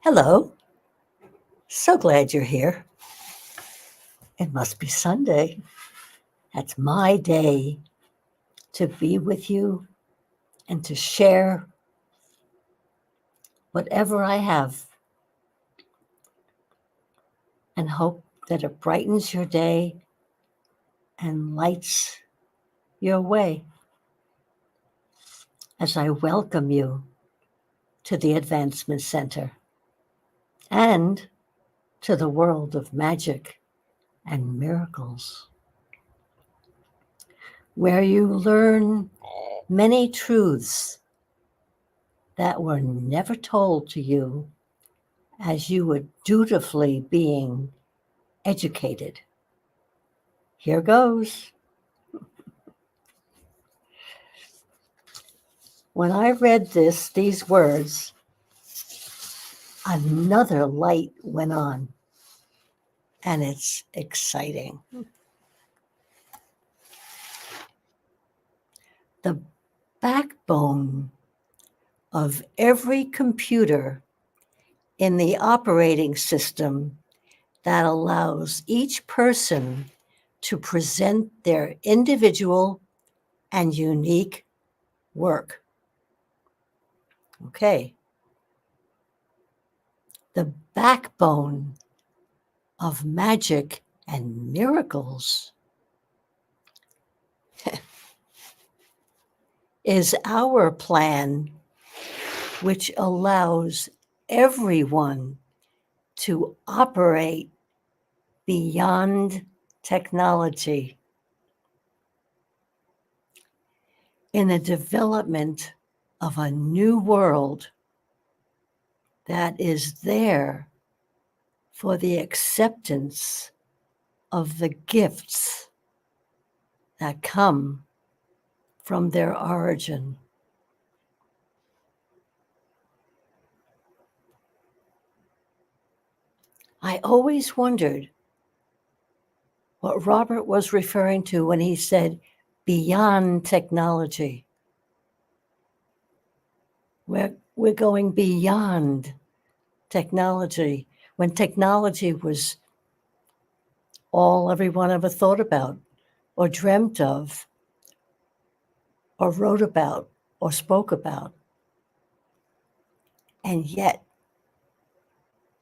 Hello. So glad you're here. It must be Sunday. That's my day to be with you and to share whatever I have and hope that it brightens your day and lights your way as I welcome you to the Advancement Center and to the world of magic and miracles, where you learn many truths that were never told to you as you were dutifully being educated. Here goes. When I read these words, another light went on, and it's exciting. The backbone of every computer in the operating system that allows each person to present their individual and unique work. Okay. The backbone of magic and miracles is our plan, which allows everyone to operate beyond technology in the development of a new world that is there for the acceptance of the gifts that come from their origin. I always wondered what Robert was referring to when he said beyond technology. We're going beyond technology when technology was all everyone ever thought about or dreamt of or wrote about or spoke about. And yet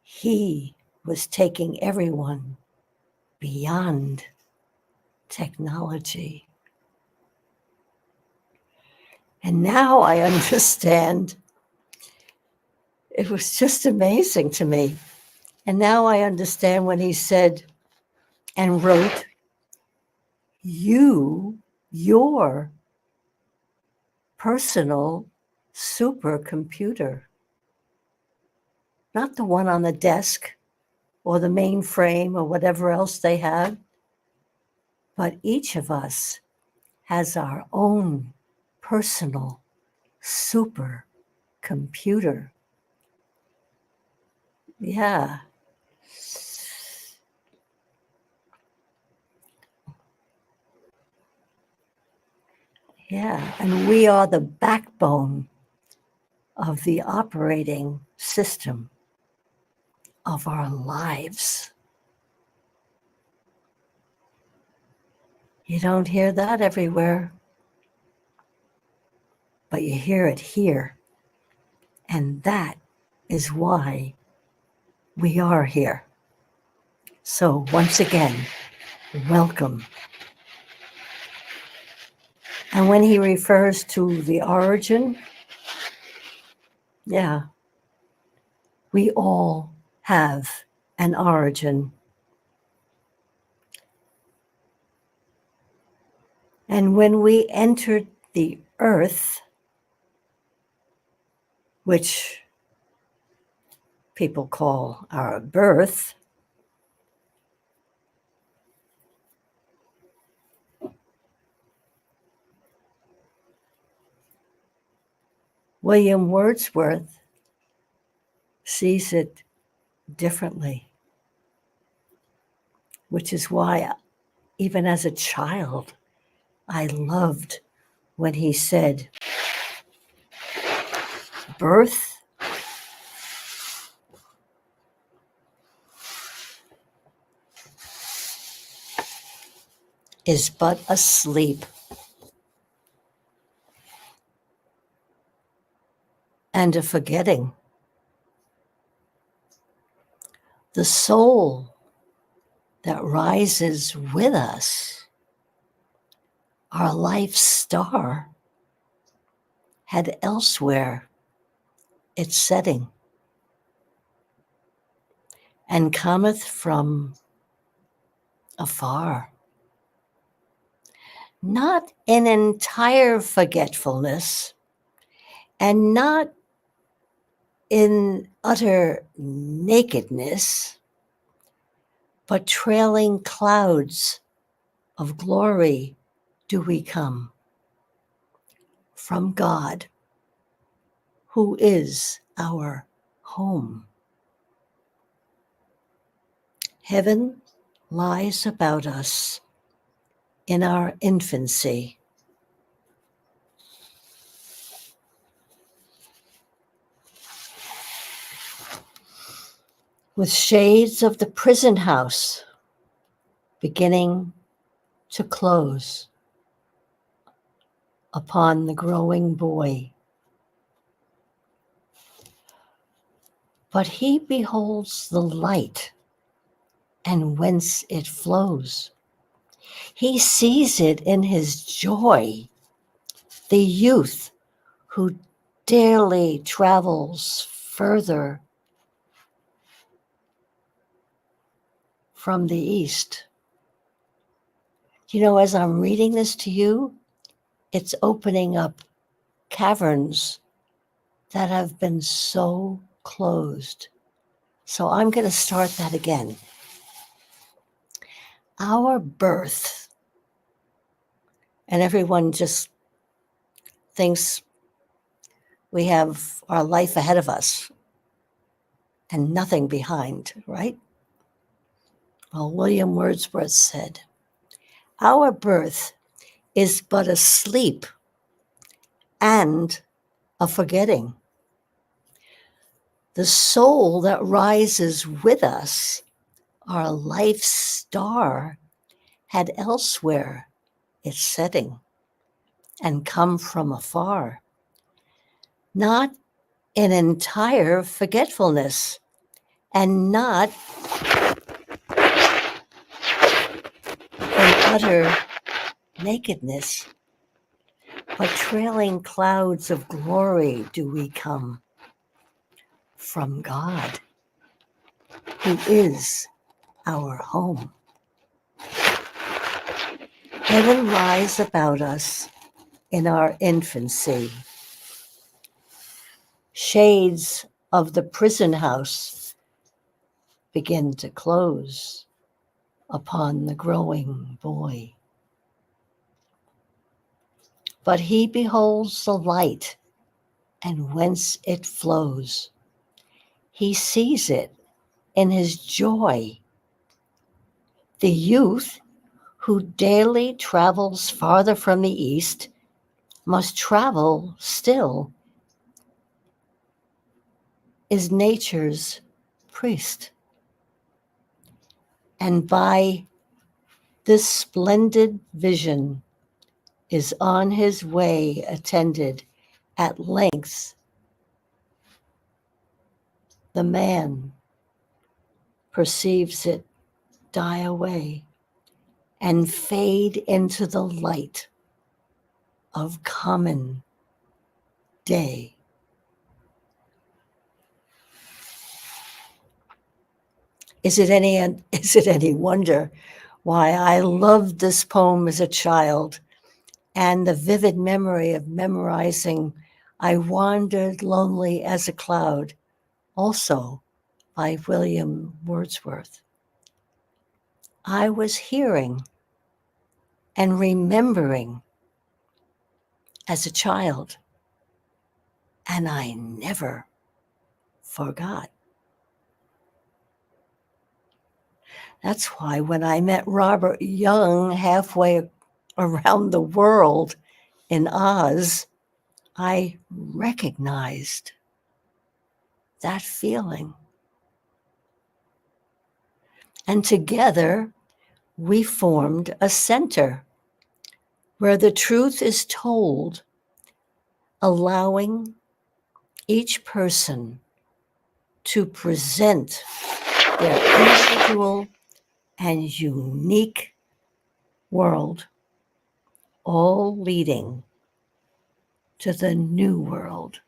he was taking everyone beyond technology. And now I understand. It was just amazing to me. And now I understand when he said and wrote, your personal supercomputer, not the one on the desk or the mainframe or whatever else they have, but each of us has our own personal supercomputer. Yeah. Yeah, and we are the backbone of the operating system of our lives. You don't hear that everywhere, but you hear it here. And that is why we are here. So once again, welcome. And when he refers to the origin, yeah, we all have an origin. And when we entered the earth, which people call our birth, William Wordsworth sees it differently, which is why even as a child, I loved when he said, birth is but asleep, and a forgetting. The soul that rises with us, our life's star, had elsewhere its setting, and cometh from afar. Not in entire forgetfulness, and not in utter nakedness, but trailing clouds of glory do we come from God, who is our home. Heaven lies about us in our infancy. With shades of the prison house beginning to close upon the growing boy. But he beholds the light and whence it flows. He sees it in his joy, the youth who daily travels further from the east. You know, as I'm reading this to you, it's opening up caverns that have been so closed. So I'm going to start that again. Our birth, and everyone just thinks we have our life ahead of us and nothing behind, right? Well, William Wordsworth said, our birth is but a sleep and a forgetting. The soul that rises with us, our life's star, had elsewhere its setting and come from afar. Not in entire forgetfulness, and not in utter nakedness, but trailing clouds of glory do we come from God, who is our home. Heaven lies about us in our infancy. Shades of the prison house begin to close upon the growing boy. But he beholds the light and whence it flows. He sees it in his joy. The youth who daily travels farther from the east must travel still, is nature's priest. And by this splendid vision is on his way attended at length. The man perceives it die away and fade into the light of common day. Is it any wonder why I loved this poem as a child, and the vivid memory of memorizing I Wandered Lonely as a Cloud, also by William Wordsworth? I was hearing and remembering as a child, and I never forgot. That's why when I met Robert Young halfway around the world in Oz, I recognized that feeling. And together, we formed a center where the truth is told, allowing each person to present their individual and unique world, all leading to the new world.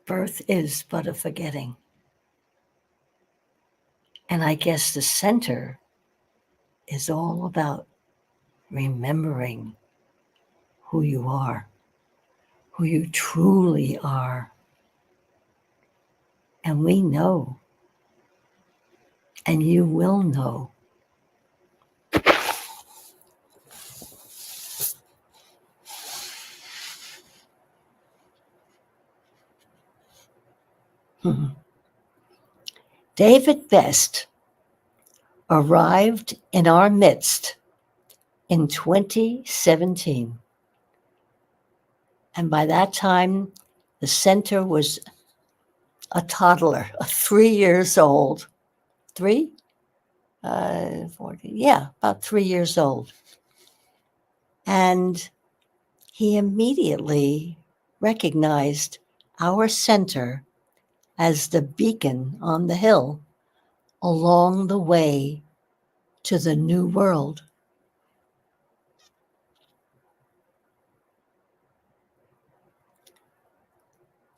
Birth is but a forgetting. And I guess the center is all about remembering who you are, who you truly are. And we know, and you will know. David Best arrived in our midst in 2017. And by that time, the center was a toddler, 3 years old. 3? 40, yeah, about 3 years old. And he immediately recognized our center as the beacon on the hill along the way to the new world.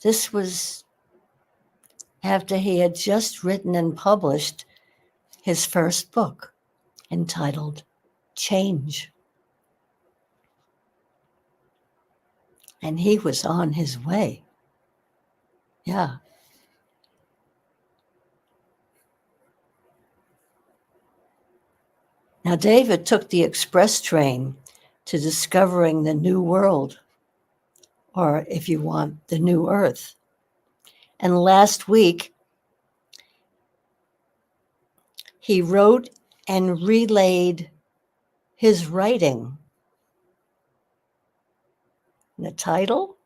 This was after he had just written and published his first book entitled Change. And he was on his way. Yeah. Now, David took the express train to discovering the new world, or if you want, the new earth. And last week, he wrote and relayed his writing. The title,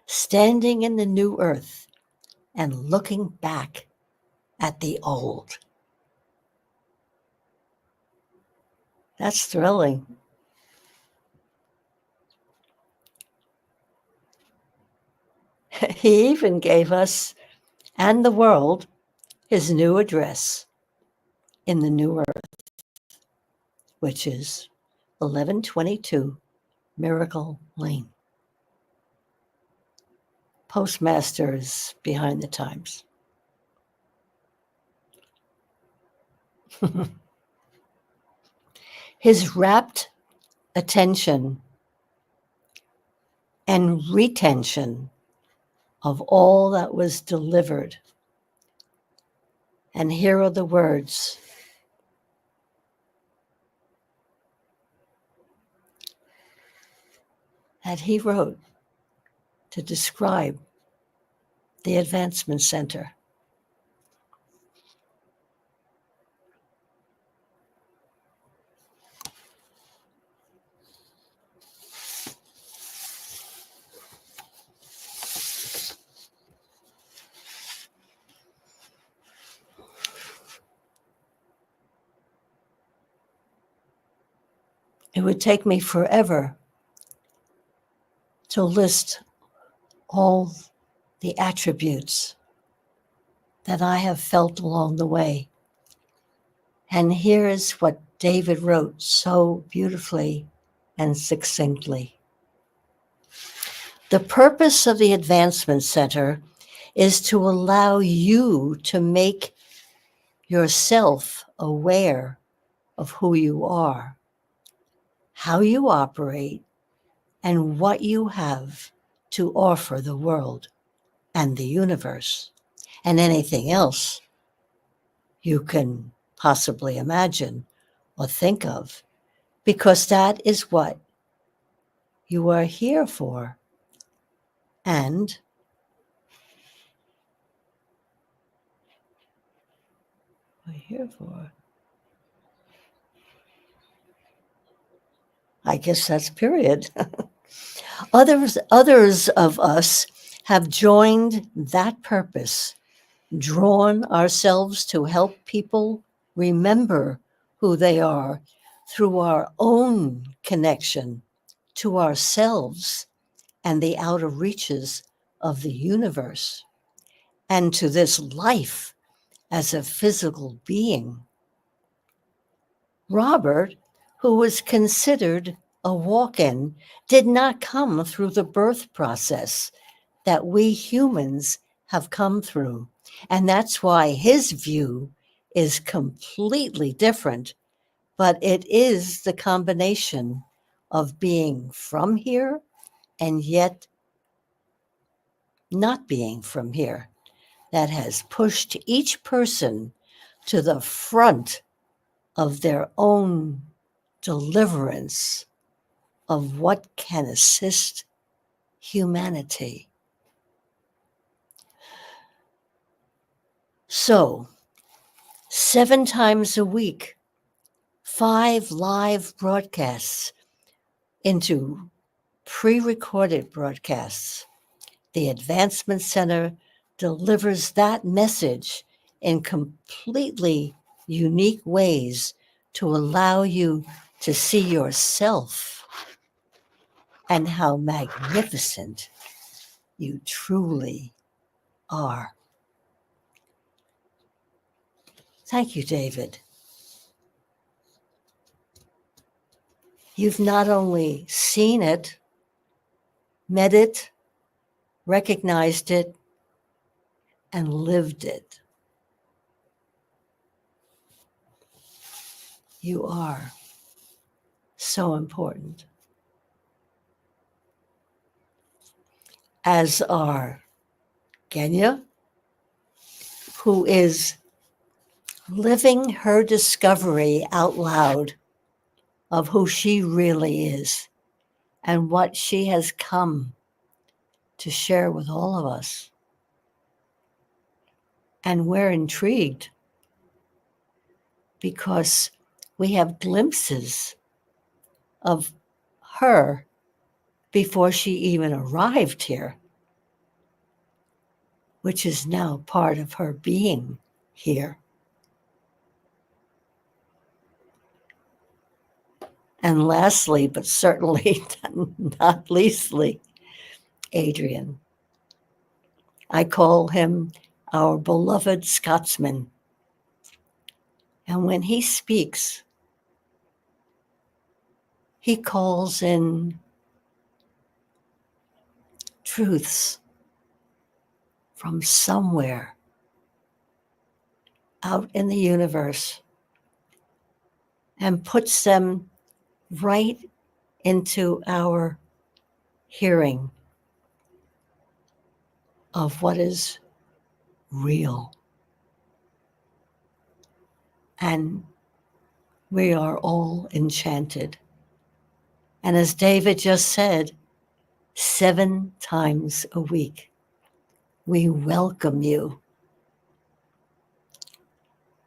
Standing in the New Earth and Looking Back at the Old. That's thrilling. He even gave us and the world his new address in the new earth, which is 1122 Miracle Lane. Postmaster is behind the times. His rapt attention and retention of all that was delivered. And here are the words. That he wrote to describe the Advancement Center. It would take me forever to list all the attributes that I have felt along the way. And here is what David wrote so beautifully and succinctly. The purpose of the Advancement Center is to allow you to make yourself aware of who you are, how you operate, and what you have to offer the world and the universe, and anything else you can possibly imagine or think of, because that is what you are here for. And we're here for. I guess that's period. Others of us have joined that purpose, drawn ourselves to help people remember who they are through our own connection to ourselves and the outer reaches of the universe, and to this life as a physical being. Robert, who was considered a walk-in, did not come through the birth process that we humans have come through. And that's why his view is completely different, but it is the combination of being from here and yet not being from here that has pushed each person to the front of their own deliverance of what can assist humanity. So, 7 times a week, 5 live broadcasts into pre-recorded broadcasts. The Advancement Center delivers that message in completely unique ways to allow you to see yourself and how magnificent you truly are. Thank you, David. You've not only seen it, met it, recognized it, and lived it. You are so important. As are Genya, who is living her discovery out loud of who she really is and what she has come to share with all of us. And we're intrigued because we have glimpses of her before she even arrived here, which is now part of her being here. And lastly, but certainly not leastly, Adrian. I call him our beloved Scotsman. And when he speaks, he calls in truths from somewhere out in the universe and puts them right into our hearing of what is real. And we are all enchanted. And as David just said, 7 times a week, we welcome you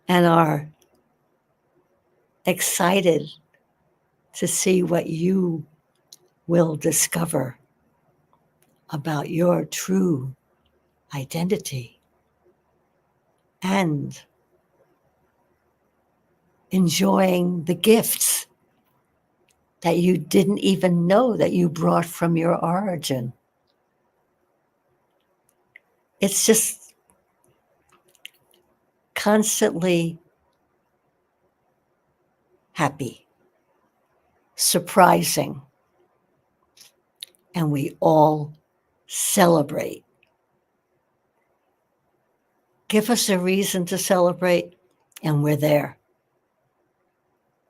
and are excited to see what you will discover about your true identity and enjoying the gifts that you didn't even know that you brought from your origin. It's just constantly happy, surprising, and we all celebrate. Give us a reason to celebrate, and we're there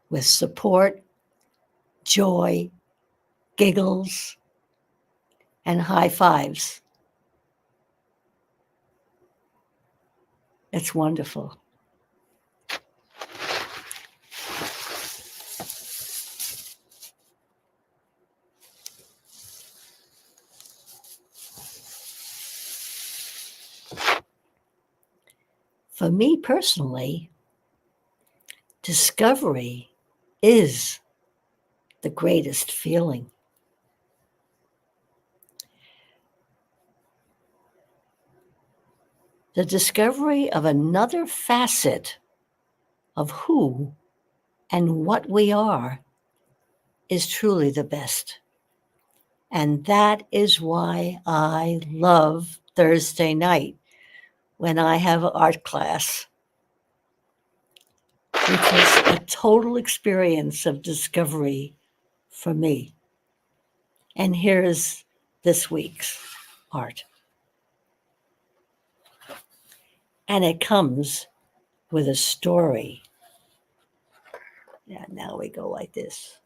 with support, joy, giggles, and high fives. It's wonderful. For me personally, discovery is the greatest feeling. the discovery of another facet of who and what we are is truly the best. And that is why I love Thursday night when I have art class, which is a total experience of discovery for me. And here's this week's art. And it comes with a story. Yeah, now we go like this.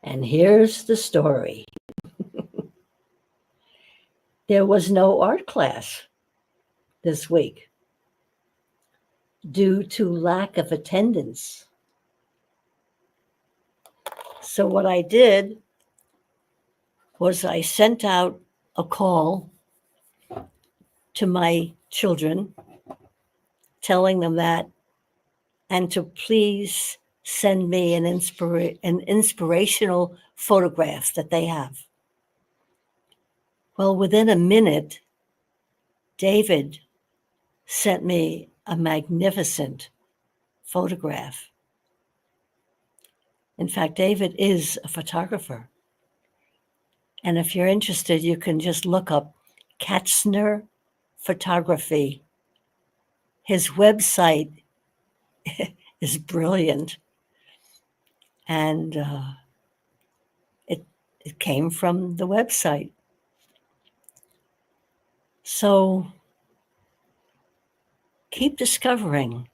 And here's the story. There was no art class this week due to lack of attendance. So what I did was I sent out a call to my children telling them that, and to please send me an inspirational photograph that they have. Well, within a minute, David sent me a magnificent photograph. In fact, David is a photographer. And if you're interested, you can just look up Katzner Photography. His website is brilliant. And it came from the website. So keep discovering.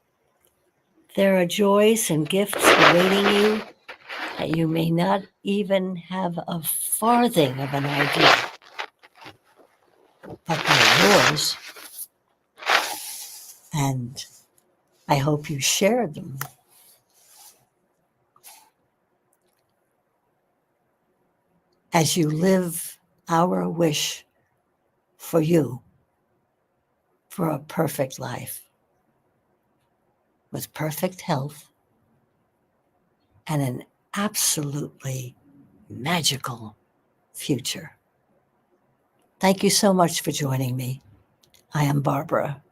There are joys and gifts awaiting you that you may not even have a farthing of an idea, but they're yours. And I hope you share them. As you live our wish for you, for a perfect life, with perfect health and an absolutely magical future. Thank you so much for joining me. I am Barbara.